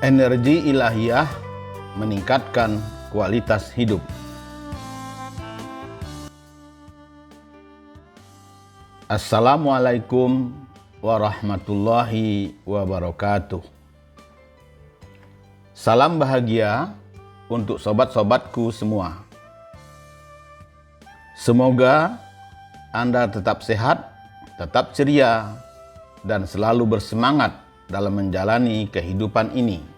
Energi ilahiyah meningkatkan kualitas hidup. Assalamualaikum warahmatullahi wabarakatuh. Salam bahagia untuk sobat-sobatku semua. Semoga Anda tetap sehat, tetap ceria, dan selalu bersemangat dalam menjalani kehidupan ini.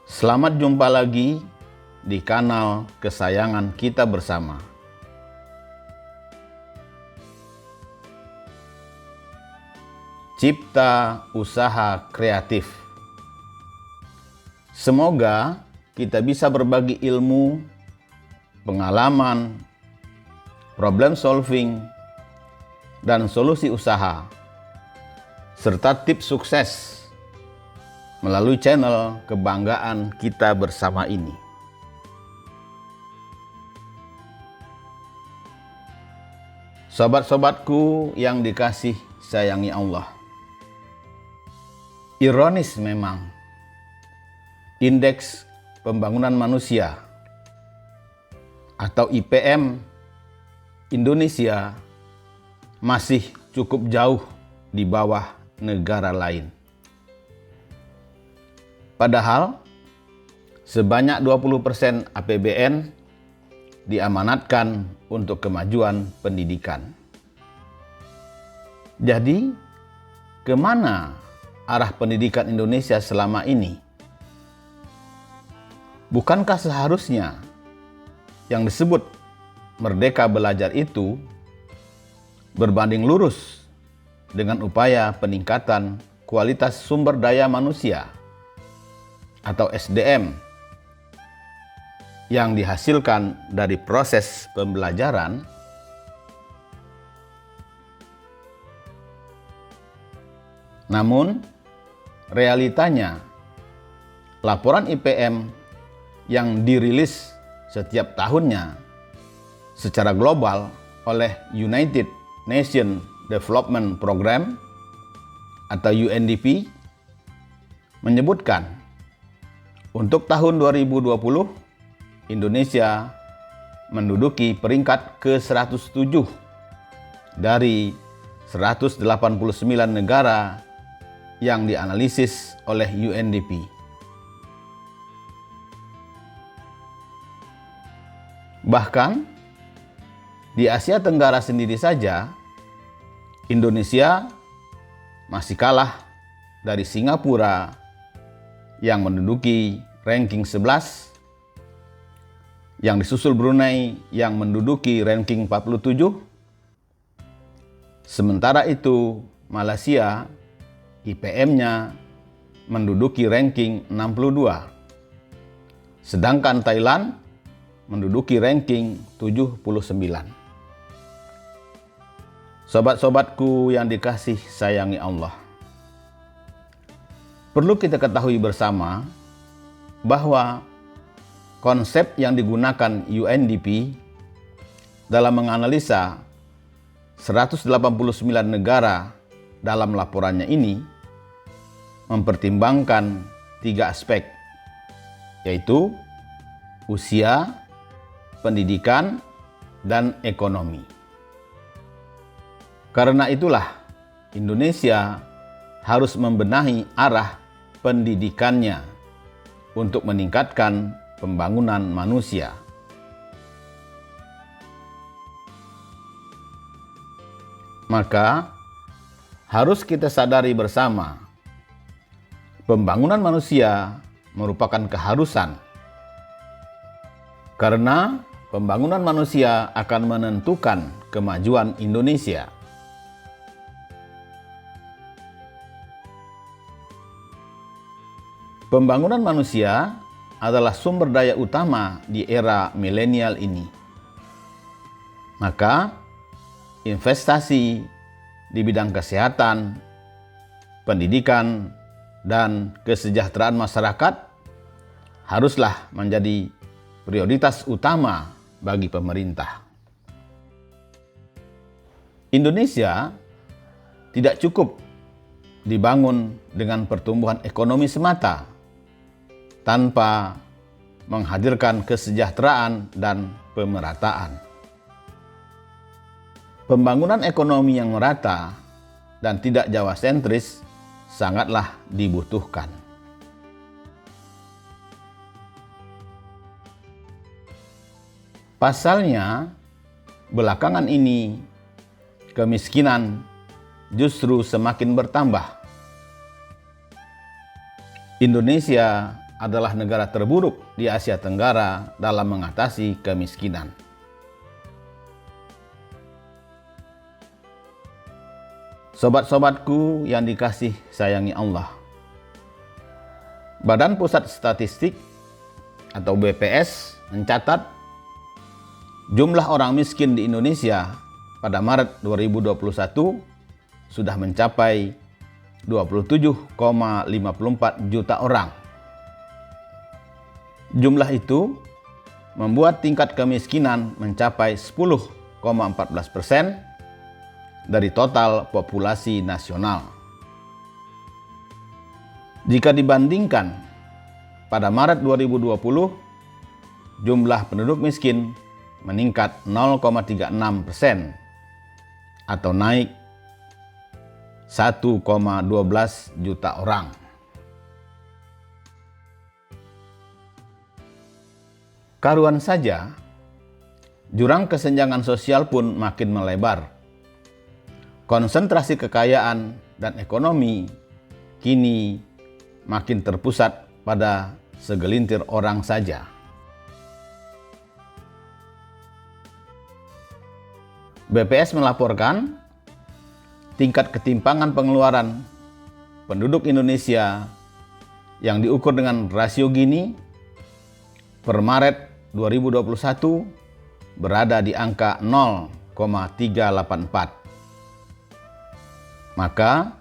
Selamat jumpa lagi di kanal kesayangan kita bersama. Cipta Usaha Kreatif. Semoga kita bisa berbagi ilmu, pengalaman, problem solving, dan solusi usaha, serta tips sukses melalui channel kebanggaan kita bersama ini. Sobat-sobatku yang dikasih sayangi Allah. Ironis memang, Indeks Pembangunan Manusia atau IPM Indonesia masih cukup jauh di bawah negara lain. Padahal sebanyak 20% APBN diamanatkan untuk kemajuan pendidikan. Jadi, kemana arah pendidikan Indonesia selama ini? Bukankah seharusnya yang disebut merdeka belajar itu berbanding lurus dengan upaya peningkatan kualitas sumber daya manusia atau SDM yang dihasilkan dari proses pembelajaran? Namun, realitanya, laporan IPM yang dirilis setiap tahunnya secara global oleh United Nations Development Program atau UNDP menyebutkan untuk tahun 2020, Indonesia menduduki peringkat ke-107 dari 189 negara yang dianalisis oleh UNDP. Bahkan, di Asia Tenggara sendiri saja, Indonesia masih kalah dari Singapura yang menduduki ranking 11, yang disusul Brunei yang menduduki ranking 47. Sementara itu, Malaysia IPM-nya menduduki ranking 62. Sedangkan Thailand menduduki ranking 79. Sobat-sobatku yang dikasih sayangi Allah. Perlu kita ketahui bersama bahwa konsep yang digunakan UNDP dalam menganalisa 189 negara dalam laporannya ini mempertimbangkan 3 aspek, yaitu usia, pendidikan, dan ekonomi. Karena itulah Indonesia harus membenahi arah pendidikannya untuk meningkatkan pembangunan manusia. Maka harus kita sadari bersama, pembangunan manusia merupakan keharusan. Karena pembangunan manusia akan menentukan kemajuan Indonesia. Pembangunan manusia adalah sumber daya utama di era milenial ini. Maka, investasi di bidang kesehatan, pendidikan, dan kesejahteraan masyarakat haruslah menjadi prioritas utama bagi pemerintah. Indonesia tidak cukup dibangun dengan pertumbuhan ekonomi semata, tanpa menghadirkan kesejahteraan dan pemerataan. Pembangunan ekonomi yang merata dan tidak Jawa sentris sangatlah dibutuhkan. Pasalnya, belakangan ini kemiskinan justru semakin bertambah. Indonesia adalah negara terburuk di Asia Tenggara dalam mengatasi kemiskinan. Sobat-sobatku yang dikasih sayangi Allah, Badan Pusat Statistik atau BPS mencatat jumlah orang miskin di Indonesia pada Maret 2021 sudah mencapai 27,54 juta orang. Jumlah itu membuat tingkat kemiskinan mencapai 10,14% dari total populasi nasional. Jika dibandingkan pada Maret 2020, jumlah penduduk miskin meningkat 0,36% atau naik 1,12 juta orang. Karuan saja, jurang kesenjangan sosial pun makin melebar. Konsentrasi kekayaan dan ekonomi kini makin terpusat pada segelintir orang saja. BPS melaporkan tingkat ketimpangan pengeluaran penduduk Indonesia yang diukur dengan rasio Gini per Maret 2021 berada di angka 0,384. Maka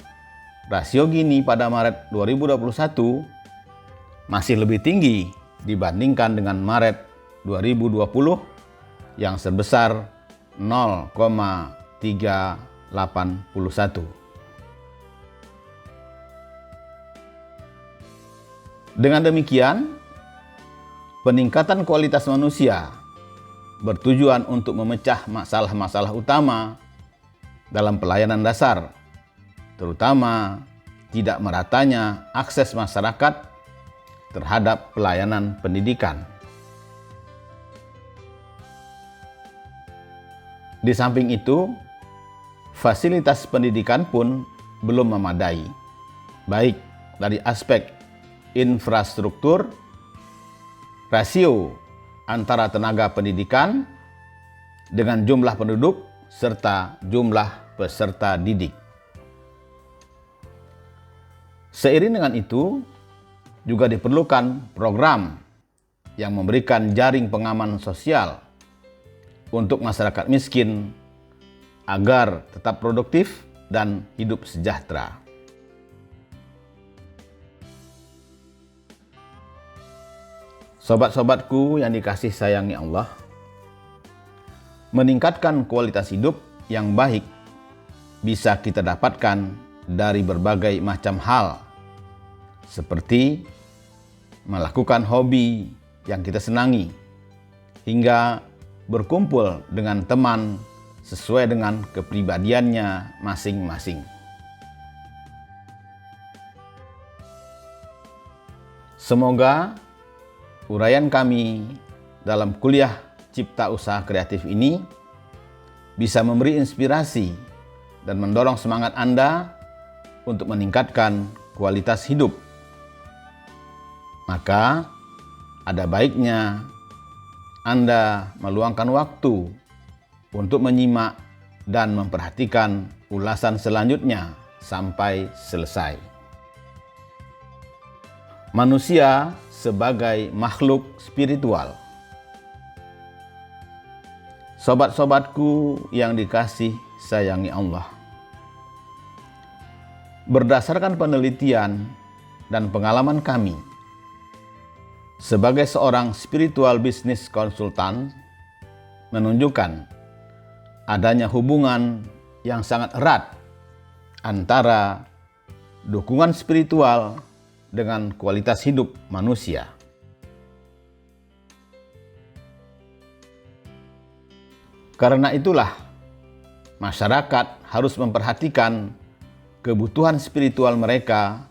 rasio Gini pada Maret 2021 masih lebih tinggi dibandingkan dengan Maret 2020 yang sebesar 0,381. Dengan demikian, peningkatan kualitas manusia bertujuan untuk memecah masalah-masalah utama dalam pelayanan dasar, terutama tidak meratanya akses masyarakat terhadap pelayanan pendidikan. Di samping itu, fasilitas pendidikan pun belum memadai, baik dari aspek infrastruktur, rasio antara tenaga pendidikan dengan jumlah penduduk, serta jumlah peserta didik. Seiring dengan itu, juga diperlukan program yang memberikan jaring pengaman sosial untuk masyarakat miskin agar tetap produktif dan hidup sejahtera. Sobat-sobatku yang dikasih sayangi Allah, meningkatkan kualitas hidup yang baik bisa kita dapatkan dari berbagai macam hal, seperti melakukan hobi yang kita senangi, hingga berkumpul dengan teman sesuai dengan kepribadiannya masing-masing. Semoga uraian kami dalam kuliah Cipta Usaha Kreatif ini bisa memberi inspirasi dan mendorong semangat Anda untuk meningkatkan kualitas hidup. Maka ada baiknya Anda meluangkan waktu untuk menyimak dan memperhatikan ulasan selanjutnya sampai selesai. Manusia sebagai makhluk spiritual. Sobat-sobatku yang dikasih sayangi Allah, berdasarkan penelitian dan pengalaman kami sebagai seorang spiritual business consultant, menunjukkan adanya hubungan yang sangat erat antara dukungan spiritual dengan kualitas hidup manusia. Karena itulah, masyarakat harus memperhatikan kebutuhan spiritual mereka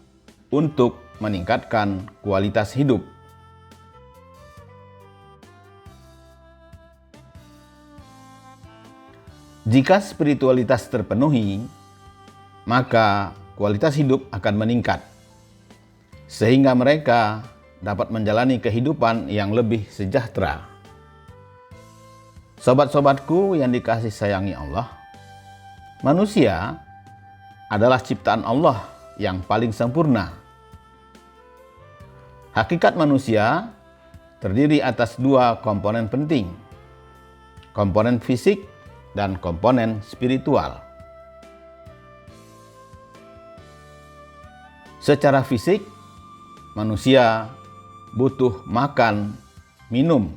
untuk meningkatkan kualitas hidup. Jika spiritualitas terpenuhi, maka kualitas hidup akan meningkat, sehingga mereka dapat menjalani kehidupan yang lebih sejahtera. Sobat-sobatku yang dikasih sayangi Allah, manusia adalah ciptaan Allah yang paling sempurna. Hakikat manusia terdiri atas dua komponen penting, komponen fisik dan komponen spiritual. Secara fisik, manusia butuh makan, minum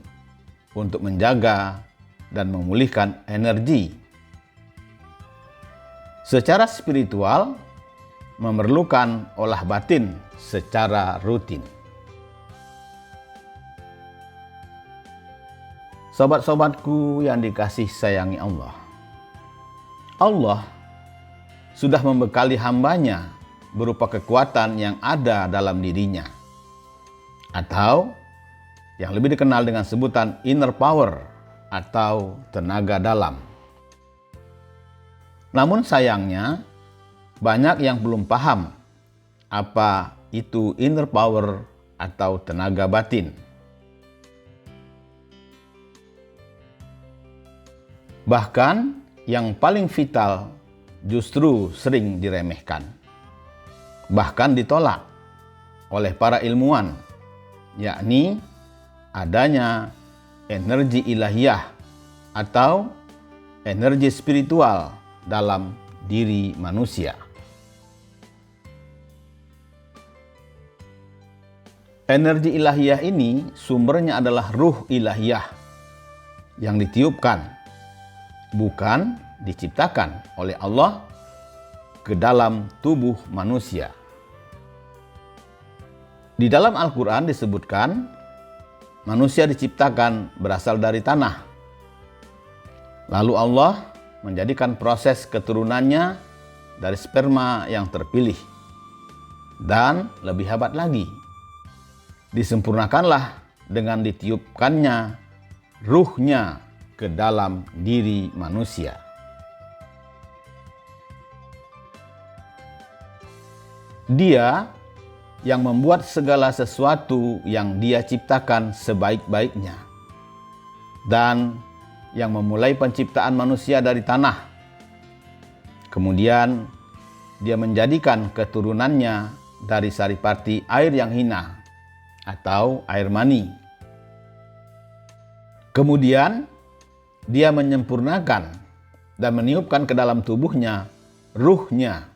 untuk menjaga dan memulihkan energi. Secara spiritual, memerlukan olah batin secara rutin. Sobat-sobatku yang dikasih sayangi Allah, Allah sudah membekali hambanya berupa kekuatan yang ada dalam dirinya, atau yang lebih dikenal dengan sebutan inner power atau tenaga dalam. Namun sayangnya, banyak yang belum paham apa itu inner power atau tenaga batin. Bahkan yang paling vital justru sering diremehkan, bahkan ditolak oleh para ilmuwan, yakni adanya energi ilahiyah atau energi spiritual dalam diri manusia. Energi ilahiyah ini sumbernya adalah ruh ilahiyah yang ditiupkan, bukan diciptakan oleh Allah ke dalam tubuh manusia. Di dalam Al-Quran disebutkan, manusia diciptakan berasal dari tanah. Lalu Allah menjadikan proses keturunannya dari sperma yang terpilih. Dan lebih hebat lagi, disempurnakanlah dengan ditiupkannya ruhnya ke dalam diri manusia. Dia yang membuat segala sesuatu yang Dia ciptakan sebaik-baiknya, dan yang memulai penciptaan manusia dari tanah. Kemudian Dia menjadikan keturunannya dari saripati air yang hina atau air mani. Kemudian Dia menyempurnakan dan meniupkan ke dalam tubuhnya ruhnya,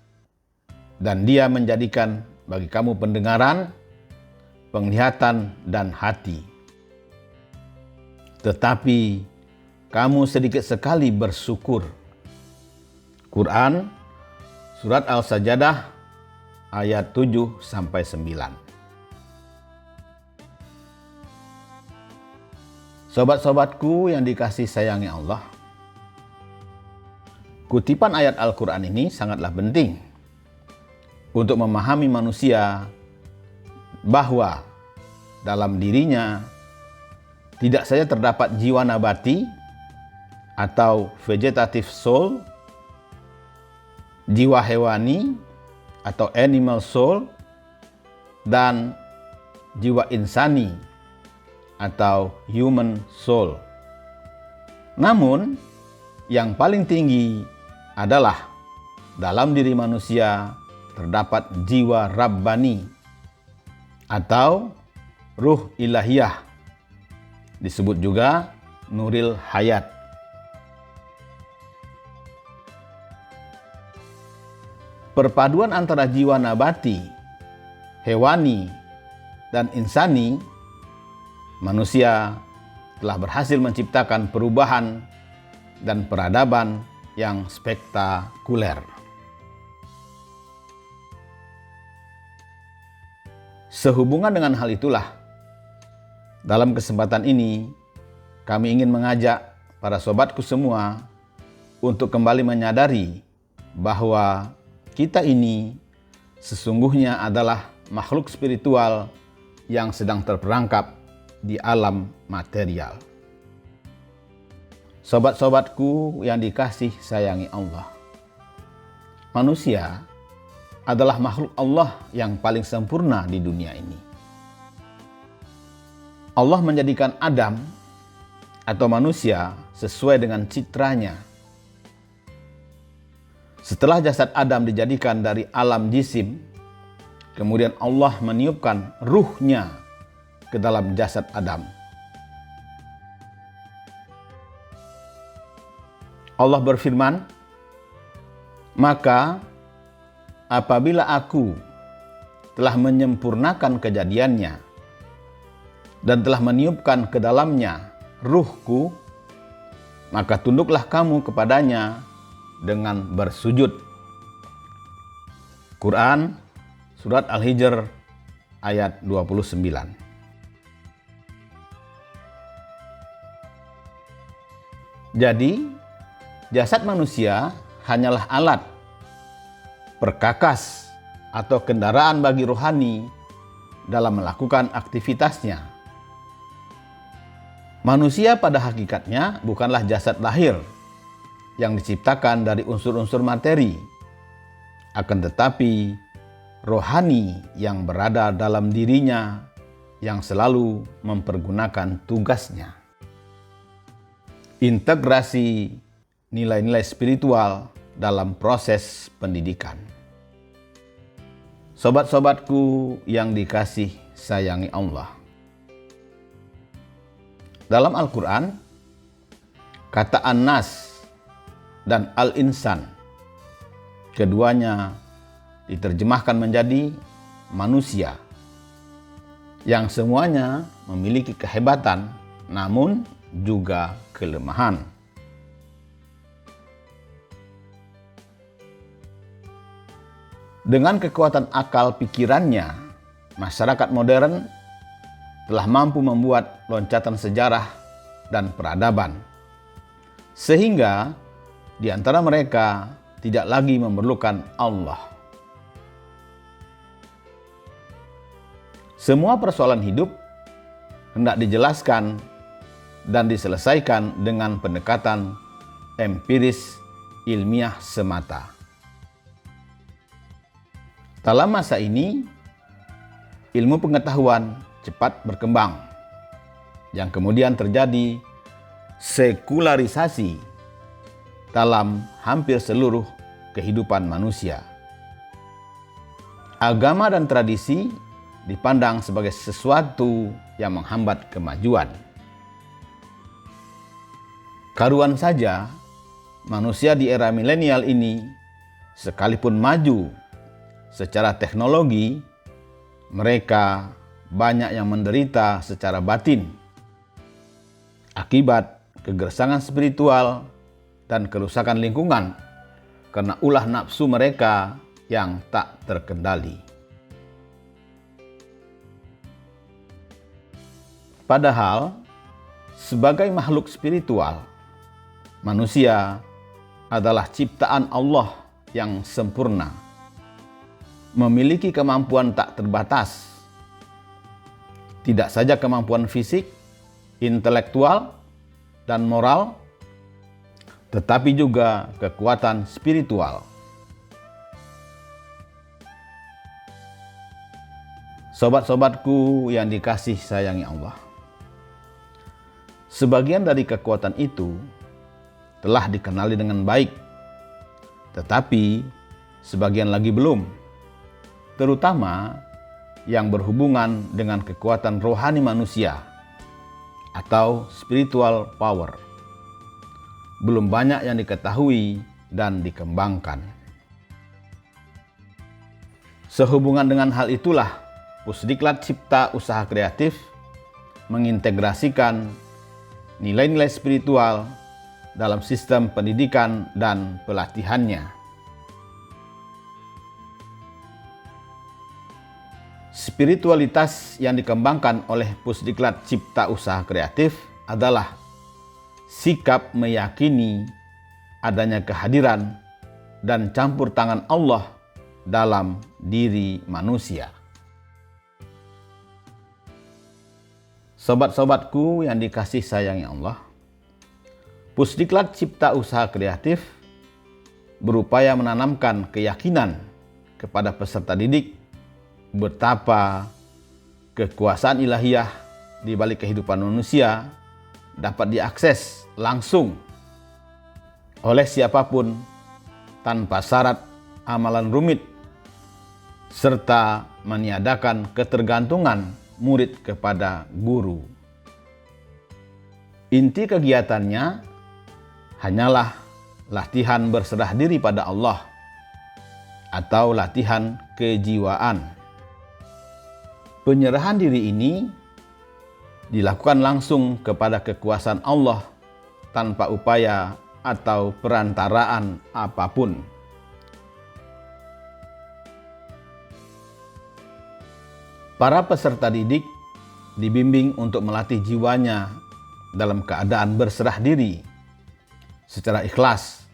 dan Dia menjadikan bagi kamu pendengaran, penglihatan, dan hati. Tetapi kamu sedikit sekali bersyukur. Quran Surat Al-Sajadah ayat 7-9. Sobat-sobatku yang dikasih sayangi Allah, kutipan ayat Al-Quran ini sangatlah penting untuk memahami manusia bahwa dalam dirinya tidak saja terdapat jiwa nabati atau vegetative soul, jiwa hewani atau animal soul, dan jiwa insani atau human soul. Namun, yang paling tinggi adalah dalam diri manusia terdapat jiwa Rabbani atau ruh ilahiyah, disebut juga Nuril Hayat. Perpaduan antara jiwa nabati, hewani, dan insani, manusia telah berhasil menciptakan perubahan dan peradaban yang spektakuler. Sehubungan dengan hal itulah, dalam kesempatan ini kami ingin mengajak para sobatku semua untuk kembali menyadari bahwa kita ini sesungguhnya adalah makhluk spiritual yang sedang terperangkap di alam material. Sobat-sobatku yang dikasih sayangi Allah, manusia adalah makhluk Allah yang paling sempurna di dunia ini. Allah menjadikan Adam atau manusia sesuai dengan citranya. Setelah jasad Adam dijadikan dari alam jisim, kemudian Allah meniupkan ruhnya ke dalam jasad Adam. Allah berfirman, "Maka apabila aku telah menyempurnakan kejadiannya dan telah meniupkan ke dalamnya ruhku, maka tunduklah kamu kepadanya dengan bersujud." Quran Surat Al-Hijr ayat 29. Jadi, jasad manusia hanyalah alat, perkakas, atau kendaraan bagi rohani dalam melakukan aktivitasnya. Manusia pada hakikatnya bukanlah jasad lahir yang diciptakan dari unsur-unsur materi, akan tetapi rohani yang berada dalam dirinya yang selalu mempergunakan tugasnya. Integrasi nilai-nilai spiritual dalam proses pendidikan. Sobat-sobatku yang dikasih sayangi Allah, dalam Al-Quran, kata An-Nas dan Al-Insan, keduanya diterjemahkan menjadi manusia, yang semuanya memiliki kehebatan namun juga kelemahan. Dengan kekuatan akal pikirannya, masyarakat modern telah mampu membuat loncatan sejarah dan peradaban, sehingga di antara mereka tidak lagi memerlukan Allah. Semua persoalan hidup hendak dijelaskan dan diselesaikan dengan pendekatan empiris ilmiah semata. Dalam masa ini, ilmu pengetahuan cepat berkembang, yang kemudian terjadi sekularisasi dalam hampir seluruh kehidupan manusia. Agama dan tradisi dipandang sebagai sesuatu yang menghambat kemajuan. Karuan saja, manusia di era milenial ini, sekalipun maju secara teknologi, mereka banyak yang menderita secara batin akibat kegersangan spiritual dan kerusakan lingkungan karena ulah nafsu mereka yang tak terkendali. Padahal, sebagai makhluk spiritual, manusia adalah ciptaan Allah yang sempurna, memiliki kemampuan tak terbatas, tidak saja kemampuan fisik, intelektual, dan moral, tetapi juga kekuatan spiritual. Sobat-sobatku yang dikasih sayangi Allah, sebagian dari kekuatan itu telah dikenali dengan baik, tetapi sebagian lagi belum, terutama yang berhubungan dengan kekuatan rohani manusia atau spiritual power. Belum banyak yang diketahui dan dikembangkan. Sehubungan dengan hal itulah, Pusdiklat Cipta Usaha Kreatif mengintegrasikan nilai-nilai spiritual dalam sistem pendidikan dan pelatihannya. Spiritualitas yang dikembangkan oleh Pusdiklat Cipta Usaha Kreatif adalah sikap meyakini adanya kehadiran dan campur tangan Allah dalam diri manusia. Sobat-sobatku yang dikasih sayangi Allah, Pusdiklat Cipta Usaha Kreatif berupaya menanamkan keyakinan kepada peserta didik betapa kekuasaan ilahiyah di balik kehidupan manusia dapat diakses langsung oleh siapapun tanpa syarat amalan rumit serta meniadakan ketergantungan murid kepada guru. Inti kegiatannya hanyalah latihan berserah diri pada Allah atau latihan kejiwaan. Penyerahan diri ini dilakukan langsung kepada kekuasaan Allah tanpa upaya atau perantaraan apapun. Para peserta didik dibimbing untuk melatih jiwanya dalam keadaan berserah diri secara ikhlas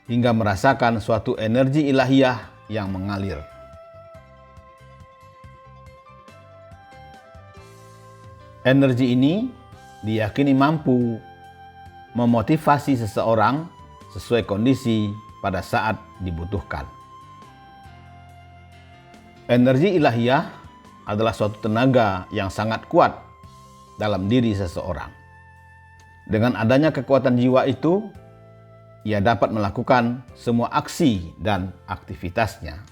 hingga merasakan suatu energi ilahiyah yang mengalir. Energi ini diyakini mampu memotivasi seseorang sesuai kondisi pada saat dibutuhkan. Energi ilahiyah adalah suatu tenaga yang sangat kuat dalam diri seseorang. Dengan adanya kekuatan jiwa itu, ia dapat melakukan semua aksi dan aktivitasnya.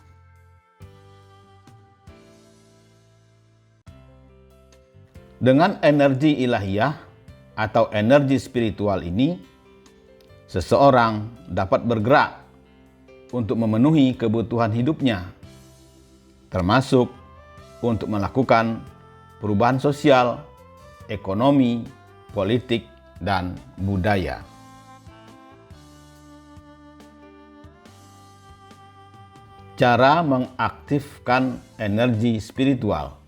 Dengan energi ilahiyah atau energi spiritual ini, seseorang dapat bergerak untuk memenuhi kebutuhan hidupnya, termasuk untuk melakukan perubahan sosial, ekonomi, politik, dan budaya. Cara mengaktifkan energi spiritual.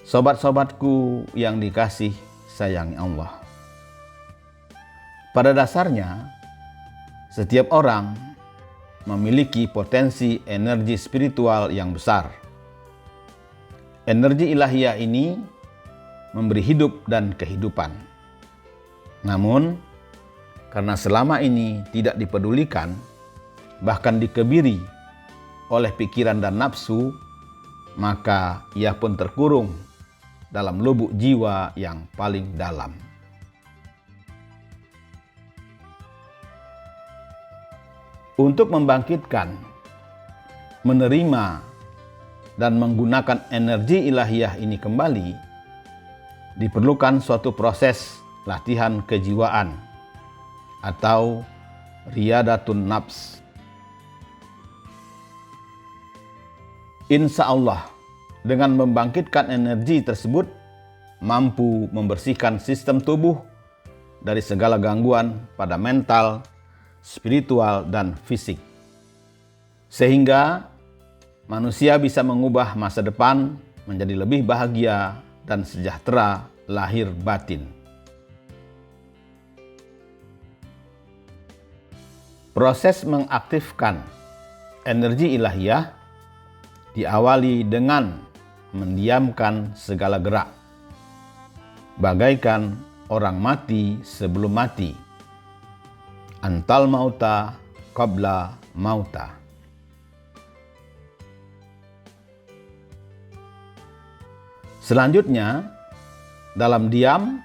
Sobat-sobatku yang dikasih sayangi Allah. Pada dasarnya, setiap orang memiliki potensi energi spiritual yang besar. Energi ilahiyah ini memberi hidup dan kehidupan. Namun, karena selama ini tidak dipedulikan, bahkan dikebiri oleh pikiran dan nafsu, maka ia pun terkurung dalam lubuk jiwa yang paling dalam. Untuk membangkitkan, menerima, dan menggunakan energi ilahiyah ini kembali, diperlukan suatu proses latihan kejiwaan atau riyadatun nafs. Insya Allah, dengan membangkitkan energi tersebut, mampu membersihkan sistem tubuh dari segala gangguan pada mental, spiritual, dan fisik. Sehingga manusia bisa mengubah masa depan menjadi lebih bahagia dan sejahtera lahir batin. Proses mengaktifkan energi ilahiyah diawali dengan mendiamkan segala gerak, bagaikan orang mati sebelum mati. Antal mauta qabla mauta. Selanjutnya, dalam diam,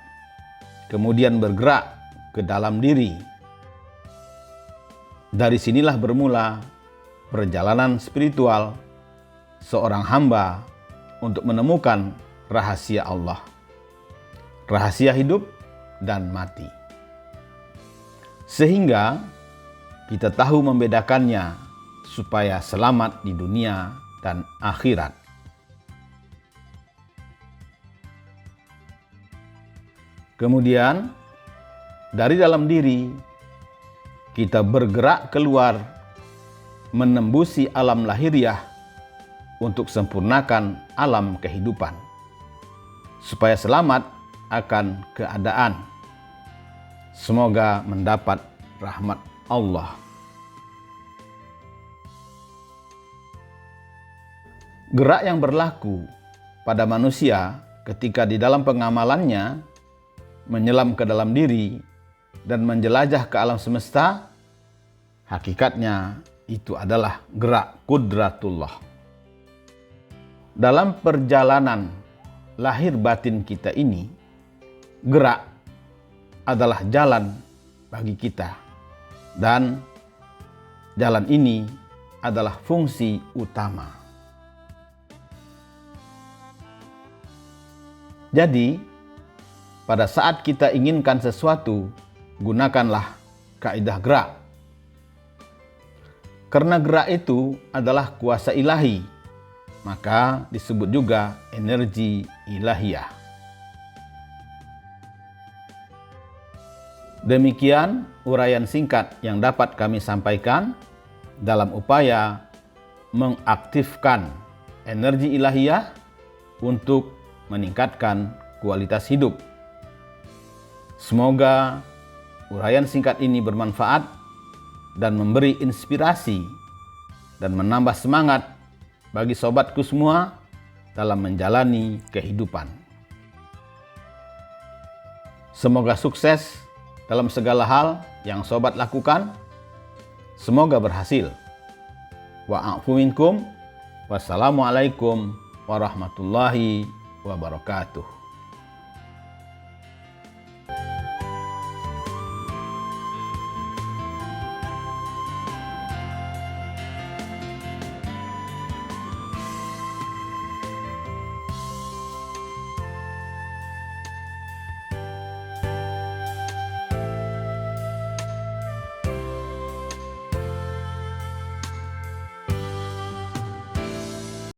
kemudian bergerak ke dalam diri. Dari sinilah bermula perjalanan spiritual seorang hamba untuk menemukan rahasia Allah, rahasia hidup dan mati. Sehingga kita tahu membedakannya supaya selamat di dunia dan akhirat. Kemudian dari dalam diri kita bergerak keluar menembusi alam lahiriah untuk sempurnakan alam kehidupan, supaya selamat akan keadaan. Semoga mendapat rahmat Allah. Gerak yang berlaku pada manusia ketika di dalam pengamalannya menyelam ke dalam diri dan menjelajah ke alam semesta, hakikatnya itu adalah gerak kudratullah. Dalam perjalanan lahir batin kita ini, gerak adalah jalan bagi kita, dan jalan ini adalah fungsi utama. Jadi, pada saat kita inginkan sesuatu, gunakanlah kaidah gerak. Karena gerak itu adalah kuasa ilahi, maka disebut juga energi ilahiyah. Demikian uraian singkat yang dapat kami sampaikan dalam upaya mengaktifkan energi ilahiyah untuk meningkatkan kualitas hidup. Semoga uraian singkat ini bermanfaat dan memberi inspirasi dan menambah semangat bagi sobatku semua dalam menjalani kehidupan. Semoga sukses dalam segala hal yang sobat lakukan. Semoga berhasil. Wa'afu minkum. Wassalamualaikum warahmatullahi wabarakatuh.